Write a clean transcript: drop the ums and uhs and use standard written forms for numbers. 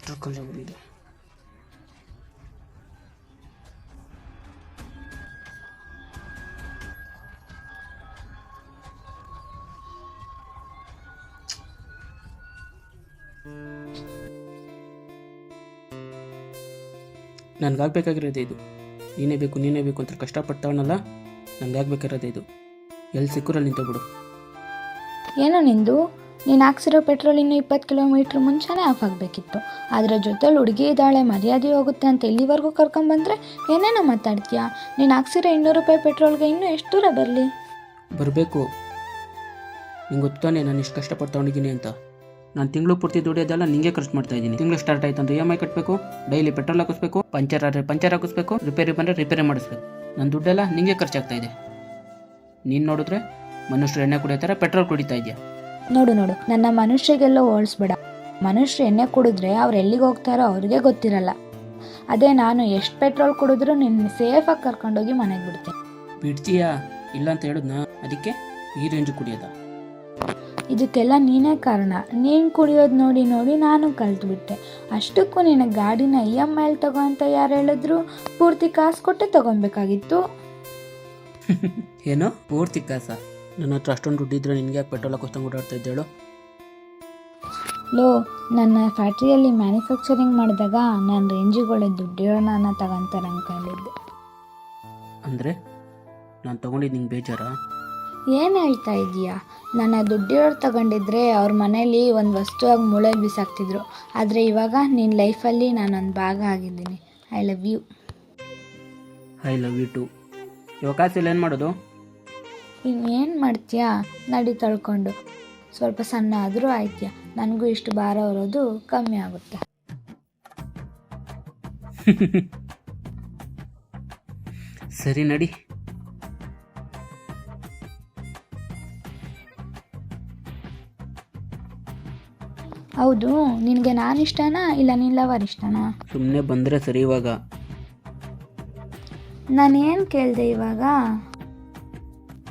ಅಷ್ಟರ ಕಲ್ಲು ಬಂದಿದೆ. ನನಗಾಗಬೇಕಾಗಿರೋದೇ ಇದು. ನೀನೇ ಬೇಕು ಅಂತ ಕಷ್ಟಪಡ್ತಾವನಲ್ಲ, ನನಗಾಗಬೇಕಾಗಿರೋದೇ ಇದು. ಎಲ್ಲಿ ಸಿಕ್ಕರಲ್ಲಿ ನಿಂತೋಗ್ಬಿಡು. ಏನೋ ನಿಂದು, ನೀನು ಹಾಕ್ಸಿರೋ ಪೆಟ್ರೋಲ್ ಇನ್ನೂ 20 ಕಿಲೋಮೀಟ್ರ್ ಮುಂಚೆನೇ ಆಫ್ ಆಗಬೇಕಿತ್ತು. ಅದರ ಜೊತೆಲಿ ಹುಡುಗಿ ಇದ್ದಾಳೆ, ಮರ್ಯಾದೆ ಹೋಗುತ್ತೆ ಅಂತ ಇಲ್ಲಿವರೆಗೂ ಕರ್ಕೊಂಬಂದರೆ ಏನೇನೋ ಮಾತಾಡ್ತೀಯಾ? ನೀನು ಹಾಕ್ಸಿರೋ 200 ರೂಪಾಯಿ ಪೆಟ್ರೋಲ್ಗೆ ಇನ್ನೂ ಎಷ್ಟು ದೂರ ಬರಲಿ? ಬರಬೇಕು. ನಿಂಗೆ ಗೊತ್ತಾನೆ ನಾನು ಇಷ್ಟು ಕಷ್ಟಪಡ್ತಾಕೊಂಡಿದ್ದೀನಿ ಅಂತ. ನಾನು ತಿಂಗಳು ಪೂರ್ತಿ ದುಡಿಯೋದೆಲ್ಲ ನಿಂಗೆ ಖರ್ಚು ಮಾಡ್ತಾಯಿದ್ದೀನಿ. ತಿಂಗಳು ಸ್ಟಾರ್ಟ್ ಆಯ್ತು ಅಂತ EMI ಕಟ್ಟಬೇಕು, ಡೈಲಿ ಪೆಟ್ರೋಲ್ ಹಾಕಿಸ್ಬೇಕು, ಪಂಚರ್ ಆದರೆ ಪಂಚರ್ ಹಾಕಿಸ್ಬೇಕು, ರಿಪೇರಿ ಬಂದರೆ ರಿಪೇರಿ ಮಾಡಿಸ್ಬೇಕು. ನನ್ನ ದುಡ್ಡೆಲ್ಲ ನಿಂಗೆ ಖರ್ಚಾಗ್ತಾಯಿದೆ. ನೀನು ನೋಡಿದ್ರೆ ಮನುಷ್ಯರು ಎಣ್ಣೆ ಕುಡಿಯೋ ಥರ ಪೆಟ್ರೋಲ್ ಕುಡಿತಾ ಇದೆಯಾ? ನೋಡು ನನ್ನ ಮನುಷ್ಯರಿಗೆಲ್ಲೋ ಹೋಲಿಸ್ಬೇಡ. ಮನುಷ್ಯರು ಎಣ್ಣೆ ಕುಡಿದ್ರೆ ಅವ್ರು ಎಲ್ಲಿಗೆ ಹೋಗ್ತಾರೋ ಅವ್ರಿಗೆ ಗೊತ್ತಿರಲ್ಲ. ಅದೇ ನಾನು ಎಷ್ಟು ಪೆಟ್ರೋಲ್ ಕುಡಿದ್ರೂ ನಿನ್ನ ಸೇಫಾಗಿ ಕರ್ಕೊಂಡೋಗಿ ಮನೆಗೆ ಬಿಡ್ತೀನಿ. ಬಿಡ್ತೀಯಾ? ಇಲ್ಲ ಅಂತ ಹೇಳಿದ್ನಾ? ಅದಕ್ಕೆ ಈ ರೇಂಜ್ ಕುಡಿಯೋದ? ಇದಕ್ಕೆಲ್ಲ ನೀನೇ ಕಾರಣ. ನೀನು ಕುಡಿಯೋದು ನೋಡಿ ನೋಡಿ ನಾನು ಕಲ್ತ್ಬಿಟ್ಟೆ. ಅಷ್ಟಕ್ಕೂ ನಿನ್ನ ಗಾಡಿನ EMI ತಗೋ ಅಂತ ಯಾರು ಹೇಳಿದ್ರು? ಪೂರ್ತಿ ಕಾಸು ಕೊಟ್ಟೆ ತಗೊಬೇಕಾಗಿತ್ತು. ಏನೋ ಪೂರ್ತಿ ಕಾಸ? ನನ್ನ ಹತ್ರ ಅಷ್ಟೊಂದು ದುಡ್ಡಿದ್ರೆ ನಿನಗೆ ಯಾಕೆ ಪೆಟ್ರೋಲ್ ಹಾಕೋಸ್ತಂಗೆ ಓಡಾಡ್ತಾ ಇದ್ದೇಳು? ಲೋ, ನನ್ನ ಫ್ಯಾಕ್ಟ್ರಿಯಲ್ಲಿ ಮ್ಯಾನುಫ್ಯಾಕ್ಚರಿಂಗ್ ಮಾಡಿದಾಗ ನಾನು ರೇಂಜಿಗೊಳ್ಳೆ ದುಡ್ಡಿರೋಣ ತಗೊಂತಾರೆ ಅಂದ್ಕೊಂಡಿದ್ದೆ. ಅಂದರೆ ನಾನು ತೊಗೊಂಡಿದ್ದು ನಿಂಗೆ ಬೇಜಾರಾ? ಏನು ಹೇಳ್ತಾ ಇದೀಯಾ? ನನ್ನ ದುಡ್ಡಿರೋರು ತಗೊಂಡಿದ್ರೆ ಅವ್ರ ಮನೇಲಿ ಒಂದು ವಸ್ತುವಾಗಿ ಮೂಳೆಯಲ್ಲಿ ಬಿಸಾಕ್ತಿದ್ರು. ಆದರೆ ಇವಾಗ ನಿನ್ನ ಲೈಫಲ್ಲಿ ನಾನೊಂದು ಭಾಗ ಆಗಿದ್ದೀನಿ. I love you. I love you too. ಇವಾಗ ಕಾಸಿಲ್ಲ ಏನು ಮಾಡೋದು? ಇನ್ನೇನು ಮಾಡ್ತೀಯಾ? ನಡಿ ತಳ್ಕೊಂಡು. ಸ್ವಲ್ಪ ಸಣ್ಣ ಆದರೂ ಆಯ್ತೀಯ. ನನಗೂ ಇಷ್ಟು ಭಾರ ಹೊರೋದು ಕಮ್ಮಿ ಆಗುತ್ತೆ. ಸರಿ ನಡಿ. ಹೌದು, ನಿನಗೆ ನಾನು ಇಷ್ಟನಾ ಇಲ್ಲ ನಿನ್ನ ಲವರ್ ಇಷ್ಟನಾ? ಸುಮ್ಮನೆ ಬಂದರೆ ಸರಿ. ಇವಾಗ ನಾನೇನು ಕೇಳಿದೆ ಇವಾಗ?